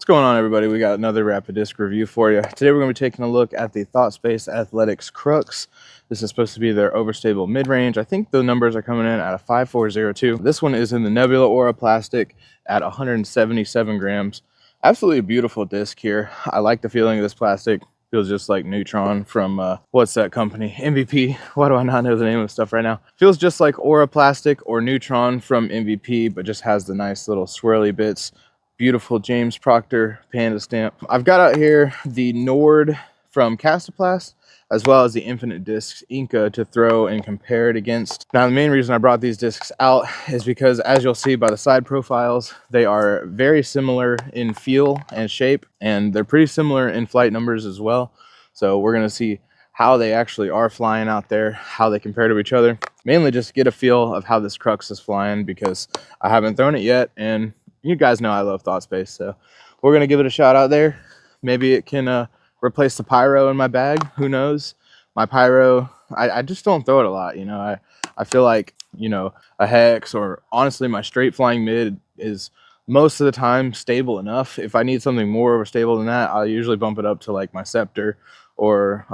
going on, everybody? We got another rapid disc review for you. Today we're going to be taking a look at the ThoughtSpace Athletics Crux. This is supposed to be their Overstable mid-range. I think the numbers are coming in at a 5402. This one is in the Nebula Aura plastic at 177 grams. Absolutely beautiful disc here. I like the feeling of this plastic. Feels just like Neutron from, what's that company? MVP. Why do I not know the name of stuff right now? Feels just like Aura plastic or Neutron from MVP, but just has the nice little swirly bits. Beautiful James Proctor Panda stamp. I've got out here the Nord from Kastaplast, as well as the Infinite Discs Inca to throw and compare it against. Now, the main reason I brought these discs out is because, as you'll see by the side profiles, they are very similar in feel and shape, and they're pretty similar in flight numbers as well. So we're gonna see how they actually are flying out there, how they compare to each other. Mainly just get a feel of how this Crux is flying, because I haven't thrown it yet, and you guys know I love ThoughtSpace, so we're gonna give it a shot out there. Maybe it can replace the pyro in my bag. Who knows? My pyro, I just don't throw it a lot. You know, I feel like, you know, a hex, or honestly my straight flying mid is most of the time stable enough. If I need something more overstable than that, I'll usually bump it up to like my Scepter or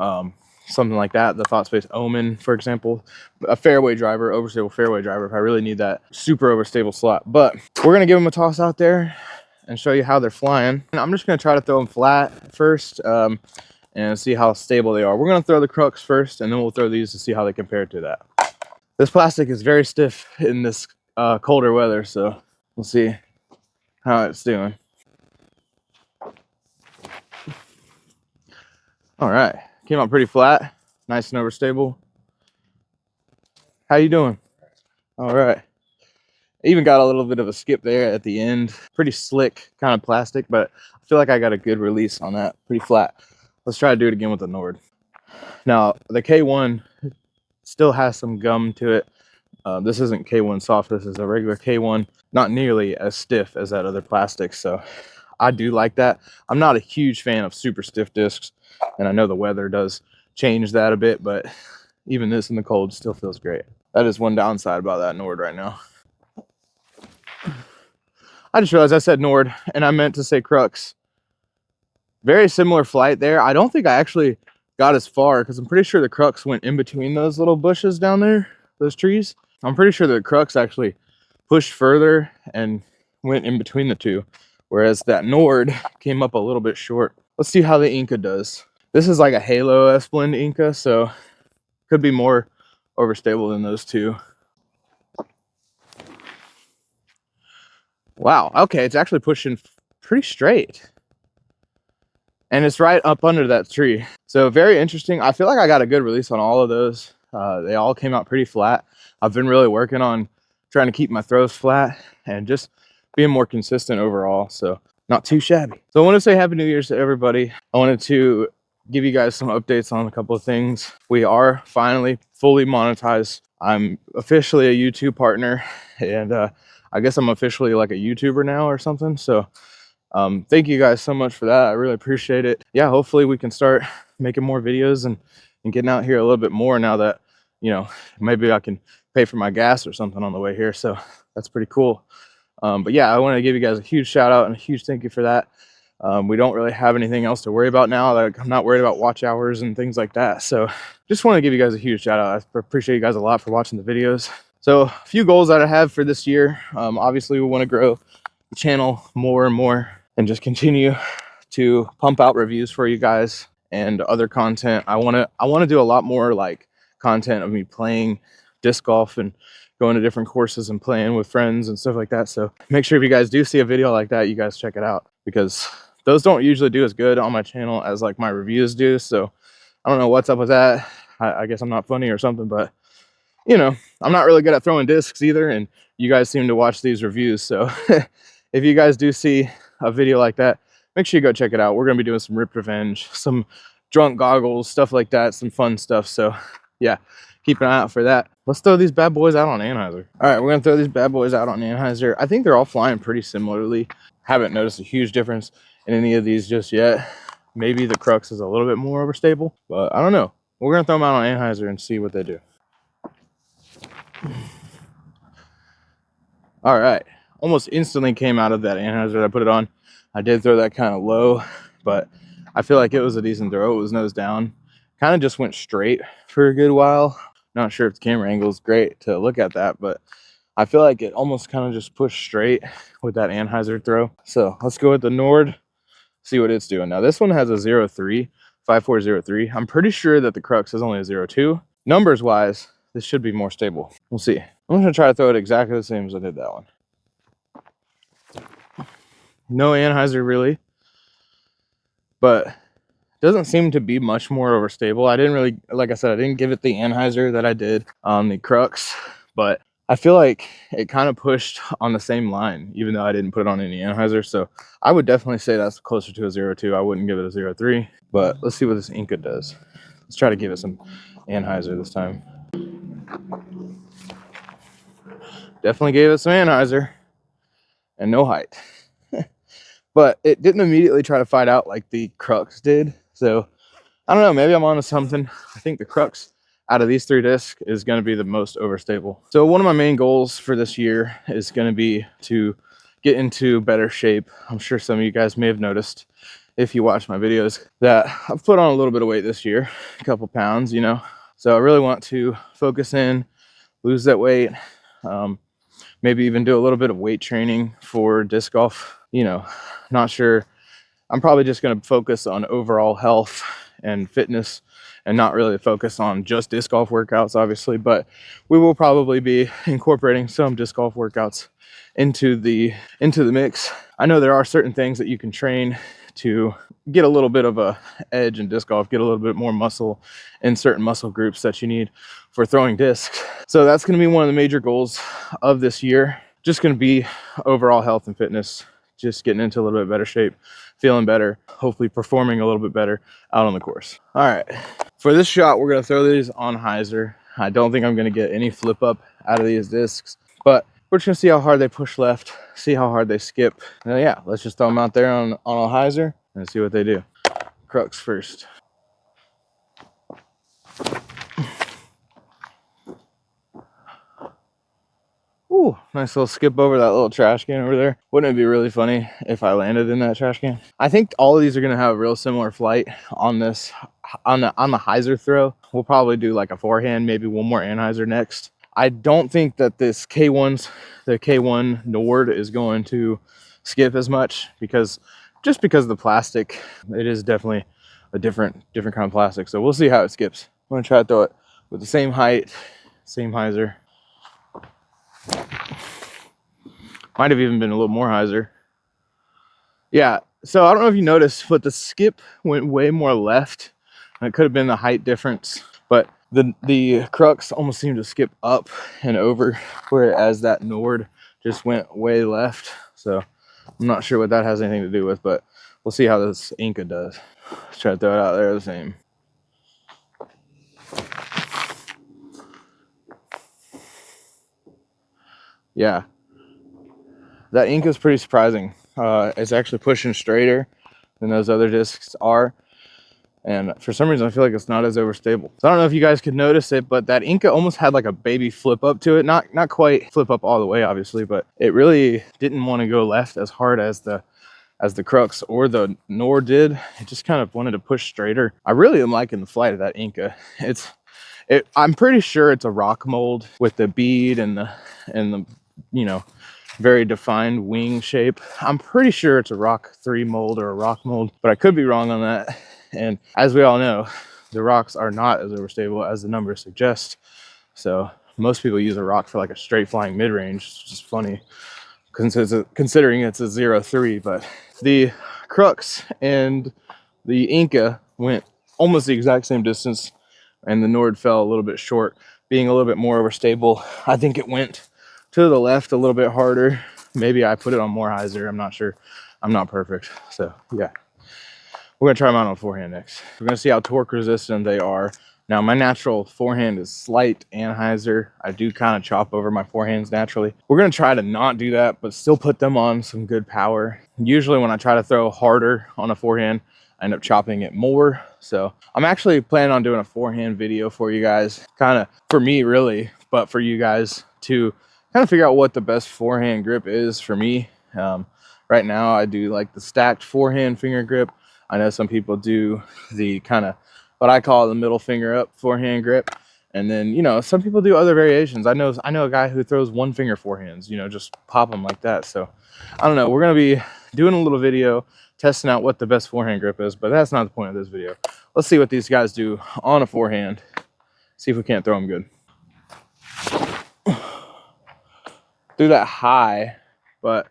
something like that. The ThoughtSpace Omen, for example, a fairway driver, overstable fairway driver, if I really need that super overstable slot. But we're gonna give them a toss out there and show you how they're flying. And I'm just gonna try to throw them flat first and see how stable they are. We're gonna throw the Crux first, and then we'll throw these to see how they compare to that. This plastic is very stiff in this colder weather, so we'll see how it's doing. All right, came out pretty flat, nice and overstable. How you doing? All right. Even got a little bit of a skip there at the end. Pretty slick kind of plastic, but I feel like I got a good release on that. Pretty flat. Let's try to do it again with the Nord. Now, the K1 still has some gum to it. This isn't K1 soft. This is a regular K1. Not nearly as stiff as that other plastic, so I do like that. I'm not a huge fan of super stiff discs, and I know the weather does change that a bit, but even this in the cold still feels great. That is one downside about that Nord right now. I just realized I said Nord and I meant to say Crux. Very similar flight there. I don't think I actually got as far, because I'm pretty sure the Crux went in between those little bushes down there, those trees. I'm pretty sure the Crux actually pushed further and went in between the two, whereas that Nord came up a little bit short. Let's see how the Inca does. This is like a Halo S-Blend Inca, so could be more overstable than those two. Wow, okay, it's actually pushing pretty straight. And it's right up under that tree. So very interesting. I feel like I got a good release on all of those. They all came out pretty flat. I've been really working on trying to keep my throws flat and just being more consistent overall. So not too shabby. So I want to say Happy New Year's to everybody. I wanted to give you guys some updates on a couple of things. We are finally fully monetized. I'm officially a YouTube partner, and I guess I'm officially like a YouTuber now or something. So thank you guys so much for that. I really appreciate it. Yeah, hopefully we can start making more videos and getting out here a little bit more now that, you know, maybe I can pay for my gas or something on the way here. So that's pretty cool. But yeah, I want to give you guys a huge shout out and a huge thank you for that. We don't really have anything else to worry about now. Like, I'm not worried about watch hours and things like that. So just want to give you guys a huge shout out. I appreciate you guys a lot for watching the videos. So a few goals that I have for this year. Obviously we want to grow the channel more and more, and just continue to pump out reviews for you guys and other content. I want to do a lot more like content of me playing disc golf and going to different courses and playing with friends and stuff like that. So make sure if you guys do see a video like that, you guys check it out, because those don't usually do as good on my channel as like my reviews do. So I don't know what's up with that. I guess I'm not funny or something, but you know, I'm not really good at throwing discs either, and you guys seem to watch these reviews. So if you guys do see a video like that, make sure you go check it out. We're gonna be doing some Ripped Revenge, some drunk goggles, stuff like that, some fun stuff. So yeah, keep an eye out for that. Let's throw these bad boys out on Anhyzer. All right, we're gonna throw these bad boys out on Anhyzer. I think they're all flying pretty similarly. Haven't noticed a huge difference in any of these just yet. Maybe the Crux is a little bit more overstable, but I don't know. We're gonna throw them out on Anhyzer and see what they do. All right, almost instantly came out of that Anhyzer that I put it on. I did throw that kind of low, but I feel like it was a decent throw. It was nose down. Kind of just went straight for a good while. Not sure if the camera angle is great to look at that, but I feel like it almost kind of just pushed straight with that Anhyzer throw. So let's go with the Nord, see what it's doing. Now this one has a 0.3, 5403. I'm pretty sure that the Crux is only a 0.2. Numbers wise, this should be more stable. We'll see. I'm gonna try to throw it exactly the same as I did that one. No Anhyzer really, but doesn't seem to be much more overstable. I didn't really, like I said, I didn't give it the Anhyzer that I did on the Crux, but I feel like it kind of pushed on the same line, even though I didn't put on any Anhyzer. So I would definitely say that's closer to a 0.2. I wouldn't give it a 0.3, but let's see what this Inca does. Let's try to give it some Anhyzer this time. Definitely gave it some Anhyzer and no height. But it didn't immediately try to fight out like the Crux did. So I don't know, maybe I'm onto something. I think the Crux out of these 3 discs is going to be the most overstable. So one of my main goals for this year is going to be to get into better shape. I'm sure some of you guys may have noticed if you watch my videos that I've put on a little bit of weight this year, a couple pounds, you know. So I really want to focus in, lose that weight, maybe even do a little bit of weight training for disc golf. You know, not sure. I'm probably just going to focus on overall health and fitness and not really focus on just disc golf workouts, obviously, but we will probably be incorporating some disc golf workouts into the mix. I know there are certain things that you can train to get a little bit of a edge in disc golf, get a little bit more muscle in certain muscle groups that you need for throwing discs. So that's going to be one of the major goals of this year. Just going to be overall health and fitness, just getting into a little bit better shape, feeling better, hopefully performing a little bit better out on the course. All right, for this shot, we're going to throw these on Hyzer. I don't think I'm going to get any flip up out of these discs, but we're just going to see how hard they push left, see how hard they skip. And yeah, let's just throw them out there on a Hyzer and see what they do. Crux first. Ooh, nice little skip over that little trash can over there. Wouldn't it be really funny if I landed in that trash can? I think all of these are gonna have a real similar flight on this, on the Hyzer throw. We'll probably do like a forehand, maybe one more Anhyzer next. I don't think that this the K1 Nord is going to skip as much because of the plastic. It is definitely a different kind of plastic. So we'll see how it skips. I'm gonna try to throw it with the same height, same Hyzer. Might have even been a little more Hyzer. Yeah, so I don't know if you noticed, but the skip went way more left. It could have been the height difference, but the Crux almost seemed to skip up and over, whereas that Nord just went way left. So I'm not sure what that has anything to do with, but we'll see how this Inca does. Let's try to throw it out there the same. Yeah, that Inca is pretty surprising. It's actually pushing straighter than those other discs are. And for some reason, I feel like it's not as overstable. So I don't know if you guys could notice it, but that Inca almost had like a baby flip up to it. Not quite flip up all the way, obviously, but it really didn't want to go left as hard as the Crux or the Nord did. It just kind of wanted to push straighter. I really am liking the flight of that Inca. I'm pretty sure it's a rock mold with the bead and the you know, very defined wing shape. I'm pretty sure it's a rock 3 mold or a rock mold, but I could be wrong on that. And as we all know, the rocks are not as overstable as the numbers suggest. So most people use a rock for like a straight flying mid-range. It's just funny considering it's a 0.3, but the Crux and the Inca went almost the exact same distance, and the Nord fell a little bit short, being a little bit more overstable. I think it went to the left a little bit harder. Maybe I put it on more Hyzer. I'm not sure. I'm not perfect. So yeah, we're gonna try them out on forehand next. We're gonna see how torque resistant they are. Now my natural forehand is slight Anhyzer. I do kind of chop over my forehands naturally. We're gonna try to not do that, but still put them on some good power. Usually when I try to throw harder on a forehand, I end up chopping it more. So I'm actually planning on doing a forehand video for you guys, kind of for me really, but for you guys to kind of figure out what the best forehand grip is for me. Right now I do like the stacked forehand finger grip. I know some people do the kind of what I call the middle finger up forehand grip. And then, you know, some people do other variations. I know a guy who throws one finger forehands, you know, just pop them like that. So I don't know. We're going to be doing a little video testing out what the best forehand grip is, but that's not the point of this video. Let's see what these guys do on a forehand. See if we can't throw them good. Threw that high, but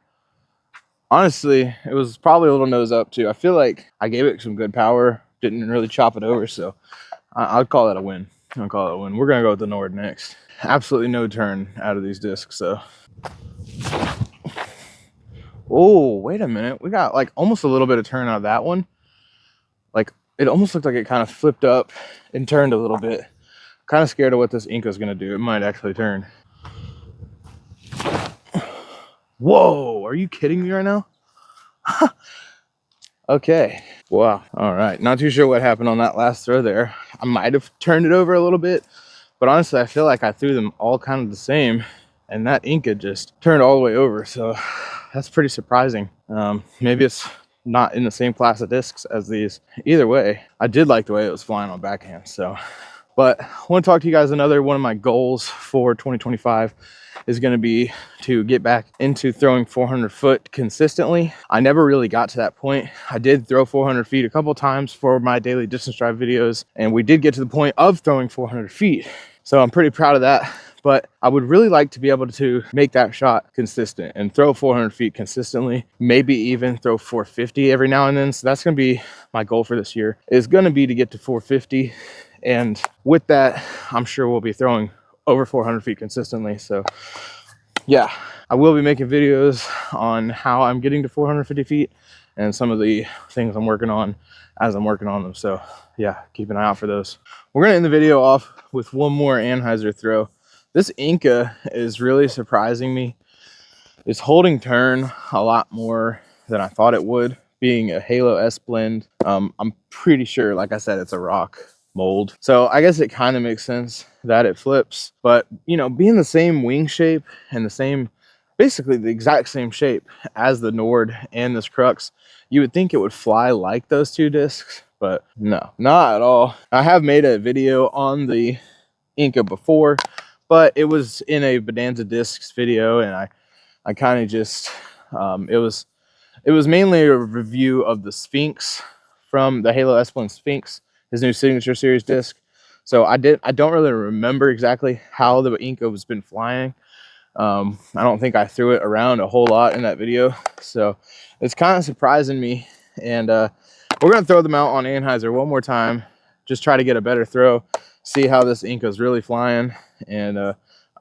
honestly, it was probably a little nose up too. I feel like I gave it some good power, didn't really chop it over, so I'd call that a win. I'll call it a win. We're gonna go with the Nord next. Absolutely no turn out of these discs, so. Oh, wait a minute. We got like almost a little bit of turn out of that one. Like it almost looked like it kind of flipped up and turned a little bit. Kind of scared of what this Inca is gonna do. It might actually turn. Whoa, are you kidding me right now? Okay, wow. All right, not too sure what happened on that last throw there. I might have turned it over a little bit, but honestly, I feel like I threw them all kind of the same, and that Inca just turned all the way over, so that's pretty surprising. Maybe it's not in the same class of discs as these. Either way, I did like the way it was flying on backhand, so. But I want to talk to you guys. Another one of my goals for 2025 is going to be to get back into throwing 400 foot consistently. I never really got to that point. I did throw 400 feet a couple times for my daily distance drive videos, and we did get to the point of throwing 400 feet. So I'm pretty proud of that. But I would really like to be able to make that shot consistent and throw 400 feet consistently, maybe even throw 450 every now and then. So that's going to be my goal for this year, is going to be to get to 450. And with that, I'm sure we'll be throwing over 400 feet consistently. So yeah, I will be making videos on how I'm getting to 450 feet and some of the things I'm working on as I'm working on them. So yeah, keep an eye out for those. We're gonna end the video off with one more Anhyzer throw. This Inca is really surprising me. It's holding turn a lot more than I thought it would, being a Halo S blend. I'm pretty sure, like I said, it's a rock mold. So I guess it kind of makes sense that it flips, but you know, being the same wing shape and the same, basically the exact same shape as the Nord and this Crux, you would think it would fly like those two discs, but no, not at all. I have made a video on the Inca before, but it was in a Bonanza Discs video, and I kind of just, it was mainly a review of the Sphinx from the Halo S Blend Sphinx, his new Signature Series disc. So I don't really remember exactly how the Inca has been flying. I don't think I threw it around a whole lot in that video. So it's kind of surprising me. And we're going to throw them out on Anhyzer one more time. Just try to get a better throw. See how this Inca is really flying. And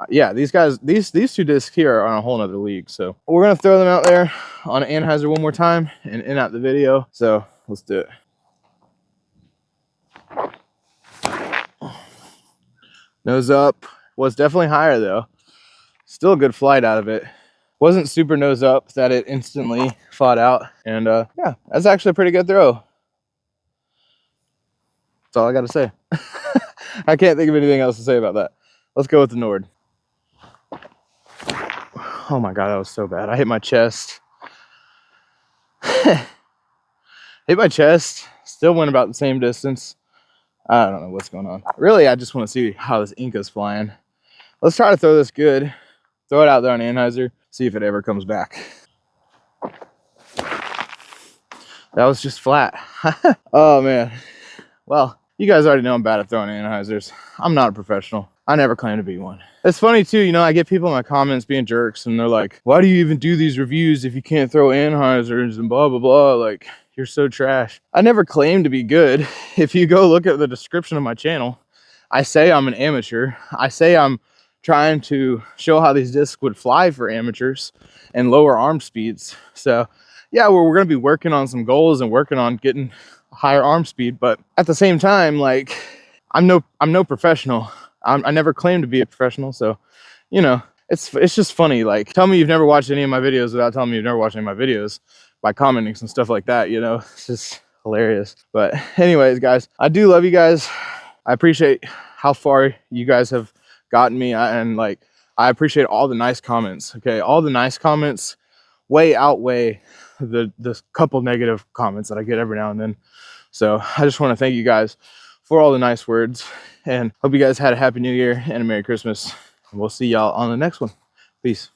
yeah, these guys, these two discs here are on a whole nother league. So we're going to throw them out there on Anhyzer one more time and end out the video. So let's do it. Nose up. Was definitely higher though. Still a good flight out of it. Wasn't super nose up that it instantly fought out. And yeah, that's actually a pretty good throw. That's all I got to say. I can't think of anything else to say about that. Let's go with the Nord. Oh my God, that was so bad. I hit my chest. Hit my chest. Still went about the same distance. I don't know what's going on. Really, I just want to see how this Inca's flying. Let's try to throw this good. Throw it out there on Anhyzer. See if it ever comes back. That was just flat. Oh man. Well, you guys already know I'm bad at throwing Anhyzers. I'm not a professional. I never claim to be one. It's funny too, you know, I get people in my comments being jerks and they're like, why do you even do these reviews if you can't throw Anhyzers and blah, blah, blah. Like, you're so trash. I never claim to be good. If you go look at the description of my channel, I say I'm an amateur. I say I'm trying to show how these discs would fly for amateurs and lower arm speeds. So yeah, we're going to be working on some goals and working on getting higher arm speed, but at the same time, like, I'm no professional. I never claimed to be a professional. So, you know, it's just funny. Like, tell me you've never watched any of my videos without telling me you've never watched any of my videos by commenting some stuff like that, you know. It's just hilarious. But anyways, guys, I do love you guys. I appreciate how far you guys have gotten me, and like, I appreciate all the nice comments. Okay, all the nice comments way outweigh the couple negative comments that I get every now and then. So I just want to thank you guys for all the nice words, and hope you guys had a happy new year and a Merry Christmas. We'll see y'all on the next one. Peace.